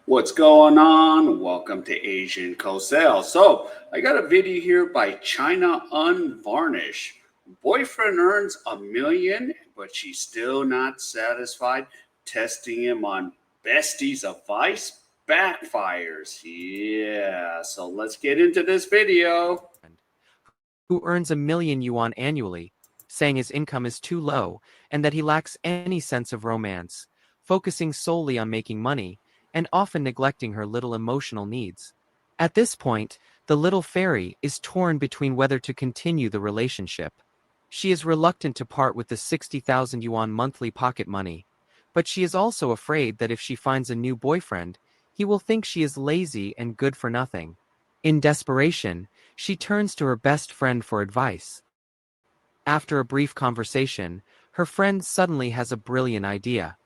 What's going on? Welcome to Asian Cosell. So, I got a video here by China Unvarnished. Boyfriend earns a million, but she's still not satisfied. Testing him on Bestie's Advice Backfires. Yeah, so let's get into this video. Who earns a million yuan annually, saying his income is too low and that he lacks any sense of romance, focusing solely on making money, and often neglecting her little emotional needs. At this point, the little fairy is torn between whether to continue the relationship. She is reluctant to part with the 60,000 yuan monthly pocket money, but she is also afraid that if she finds a new boyfriend, he will think she is lazy and good for nothing. In desperation, she turns to her best friend for advice. After a brief conversation, her friend suddenly has a brilliant idea: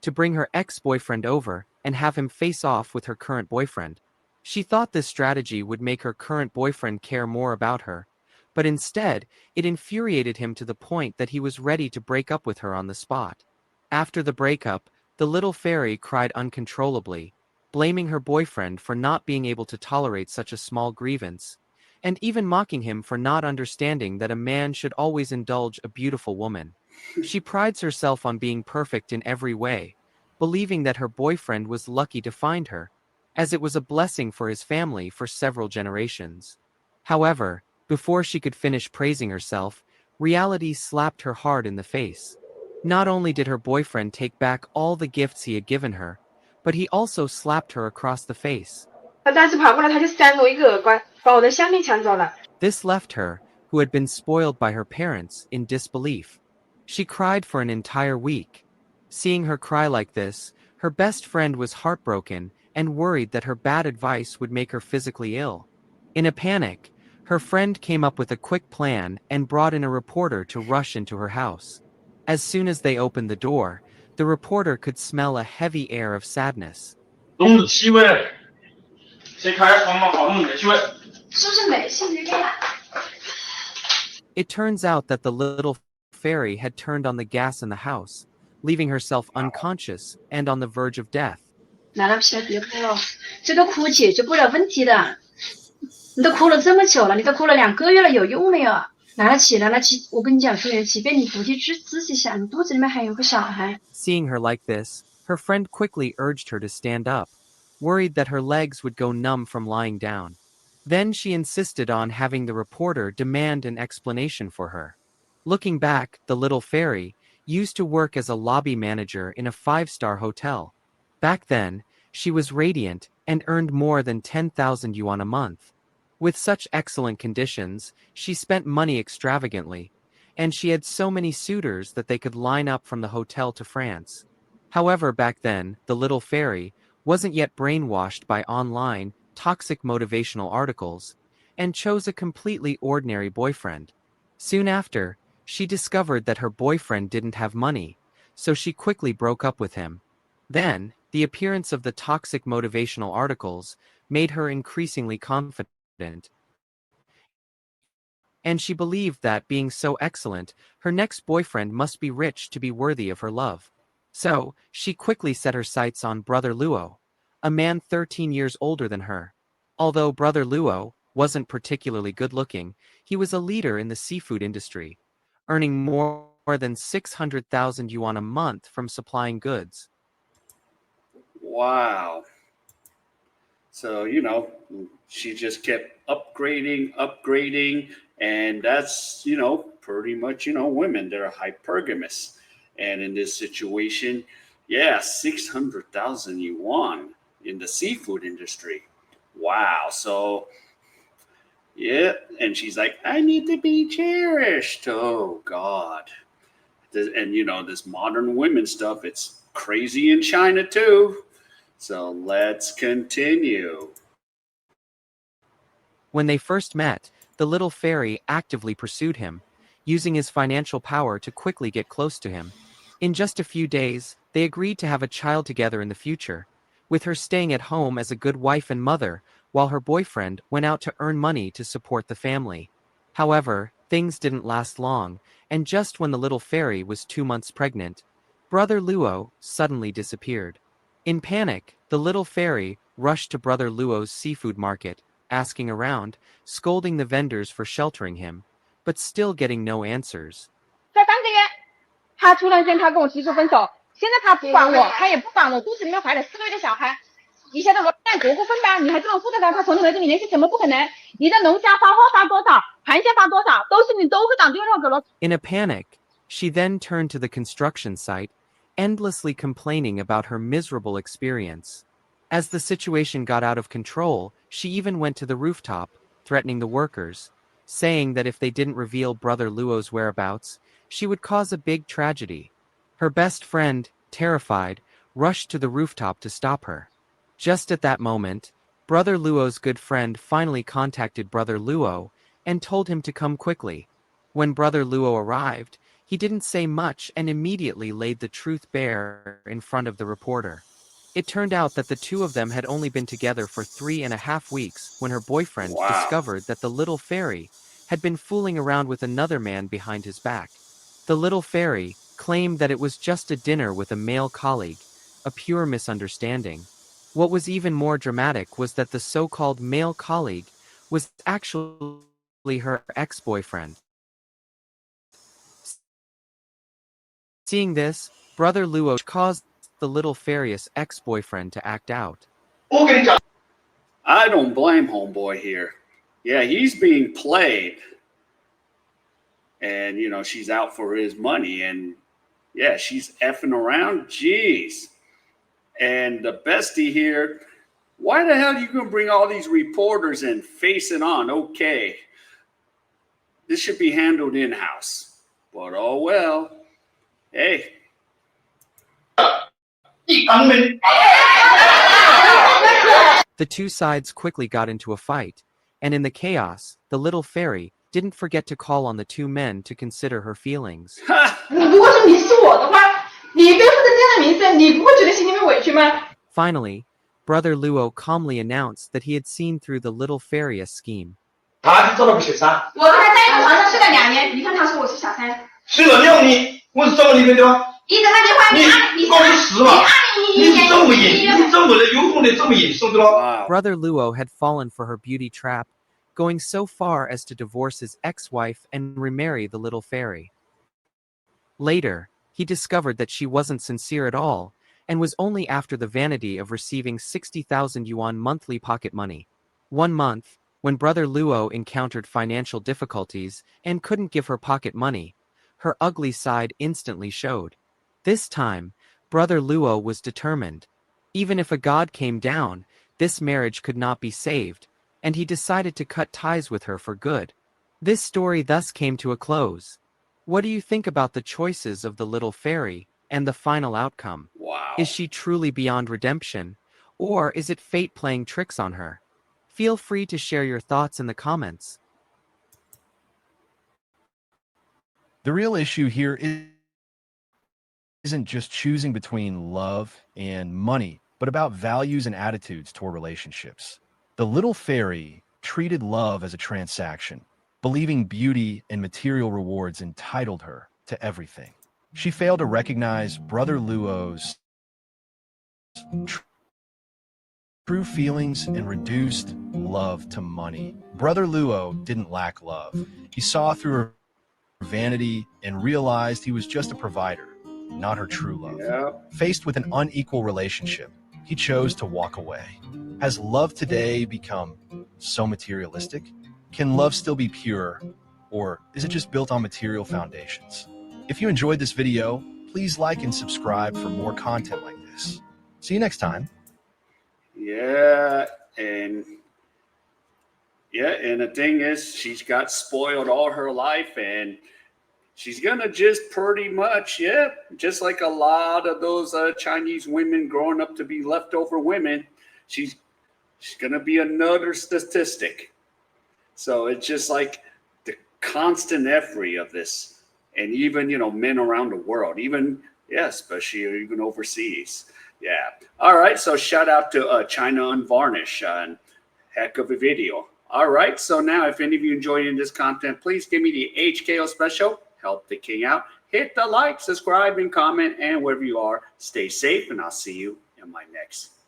to bring her ex-boyfriend over and have him face off with her current boyfriend. She thought this strategy would make her current boyfriend care more about her, but instead, it infuriated him to the point that he was ready to break up with her on the spot. After the breakup, the little fairy cried uncontrollably, blaming her boyfriend for not being able to tolerate such a small grievance, and even mocking him for not understanding that a man should always indulge a beautiful woman. She prides herself on being perfect in every way, believing that her boyfriend was lucky to find her, as it was a blessing for his family for several generations. However, before she could finish praising herself, reality slapped her hard in the face. Not only did her boyfriend take back all the gifts he had given her, but he also slapped her across the face. 他当时跑过来，他就扇我一个耳光，把我的香槟抢走了。This left her, who had been spoiled by her parents, in disbelief. She cried for an entire week. Seeing her cry like this, her best friend was heartbroken and worried that her bad advice would make her physically ill. In a panic, her friend came up with a quick plan and brought in a reporter to rush into her house. As soon as they opened the door, the reporter could smell a heavy air of sadness. 笼子气味，谁开窗嘛？好浓的气味。It turns out that the little fairy had turned on the gas in the house, leaving herself unconscious and on the verge of death. 拿了起来，别哭了，这都哭了这么久了，你都哭了2个月了，有用没有？拿了起来，我跟你讲，兄弟，即便你不去治死一下，你肚子里面还有个小孩。Seeing her like this, her friend quickly urged her to stand up, worried that her legs would go numb from lying down. Then she insisted on having the reporter demand an explanation for her. Looking back, the little fairy used to work as a lobby manager in a five-star hotel. Back then, she was radiant and earned more than 10,000 yuan a month. With such excellent conditions, she spent money extravagantly, and she had so many suitors that they could line up from the hotel to France. However, back then, the little fairy wasn't yet brainwashed by online, toxic motivational articles, and chose a completely ordinary boyfriend. Soon after, she discovered that her boyfriend didn't have money, so she quickly broke up with him. Then, the appearance of the toxic motivational articles made her increasingly confident, and she believed that, being so excellent, her next boyfriend must be rich to be worthy of her love. So, she quickly set her sights on Brother Luo, a man 13 years older than her. Although Brother Luo wasn't particularly good-looking, he was a leader in the seafood industry, earning more than 600,000 yuan a month from supplying goods. Wow. So, she just kept upgrading, and that's, pretty much, women that are hypergamous. And in this situation, yeah, 600,000 yuan in the seafood industry. Wow. So, yeah, and she's like, I need to be cherished. Oh, God. And, this modern women stuff, it's crazy in China, too. So let's continue. When they first met, the little fairy actively pursued him, using his financial power to quickly get close to him. In just a few days, they agreed to have a child together in the future, with her staying at home as a good wife and mother, while her boyfriend went out to earn money to support the family. However, things didn't last long, and just when the little fairy was 2 months pregnant, Brother Luo suddenly disappeared. In panic, the little fairy rushed to Brother Luo's seafood market, asking around, scolding the vendors for sheltering him, but still getting no answers. 在3个月，他突然间他跟我提出分手，现在他不管我，他也不管我肚子里面怀了4个月的小孩，你现在说干多过分吧？你还这么负责他，他从你和这里联系怎么不可能？你的龙虾发货发多少，螃蟹发多少，都是你都会长丢肉给了。 In a panic, she then turned to the construction site, endlessly complaining about her miserable experience. As the situation got out of control, she even went to the rooftop, threatening the workers, saying that if they didn't reveal Brother Luo's whereabouts, she would cause a big tragedy. Her best friend, terrified, rushed to the rooftop to stop her. Just at that moment, Brother Luo's good friend finally contacted Brother Luo and told him to come quickly. When Brother Luo arrived, he didn't say much and immediately laid the truth bare in front of the reporter. It turned out that the two of them had only been together for 3.5 weeks when her boyfriend discovered that the little fairy had been fooling around with another man behind his back. The little fairy claimed that it was just a dinner with a male colleague, a pure misunderstanding. What was even more dramatic was that the so-called male colleague was actually her ex-boyfriend. Seeing this, Brother Luo caused the little fairy's ex-boyfriend to act out. I don't blame homeboy here. Yeah, he's being played. And, she's out for his money. And, yeah, she's effing around. Jeez. And the bestie here, why the hell are you going to bring all these reporters and face it on? Okay. This should be handled in-house. But, oh, well. Hey. The two sides quickly got into a fight, and in the chaos, the little fairy didn't forget to call on the two men to consider her feelings. 如果是你是我的话，你背负着这样的名声，你不会觉得心里面委屈吗？ Finally, Brother Luo calmly announced that he had seen through the little fairy's scheme. 他是做了个小三，我跟他在一个床上睡了2年，你看他说我是小三，睡了6年，我是这么离婚的吗？一直他结婚，你告诉实话，你是这么严，你怎么能有空的这么严重的咯？ Wow. Brother Luo had fallen for her beauty trap, going so far as to divorce his ex-wife and remarry the little fairy. Later, he discovered that she wasn't sincere at all, and was only after the vanity of receiving 60,000 yuan monthly pocket money. 1 month, when Brother Luo encountered financial difficulties and couldn't give her pocket money, her ugly side instantly showed. This time, Brother Luo was determined. Even if a god came down, this marriage could not be saved, and he decided to cut ties with her for good. This story thus came to a close. What do you think about the choices of the little fairy and the final outcome? Wow. Is she truly beyond redemption, or is it fate playing tricks on her? Feel free to share your thoughts in the comments. The real issue here isn't just choosing between love and money, but about values and attitudes toward relationships. The little fairy treated love as a transaction, believing beauty and material rewards entitled her to everything. She failed to recognize Brother Luo's true feelings and reduced love to money. Brother Luo didn't lack love. He saw through her vanity and realized he was just a provider, not her true love. Yeah. Faced with an unequal relationship, he chose to walk away. Has love today become so materialistic? Can love still be pure, or is it just built on material foundations? If you enjoyed this video, please like and subscribe for more content like this. See you next time. Yeah, and the thing is, she's got spoiled all her life, and she's gonna just pretty much, just like a lot of those Chinese women growing up to be leftover women, she's gonna be another statistic. So it's just like the constant effery of this, and even men around the world, even especially even overseas. Yeah. All right. So shout out to China Unvarnished. Heck of a video. All right. So now, if any of you enjoyed this content, please give me the HKO special. Help the king out. Hit the like, subscribe, and comment. And wherever you are, stay safe. And I'll see you am I next?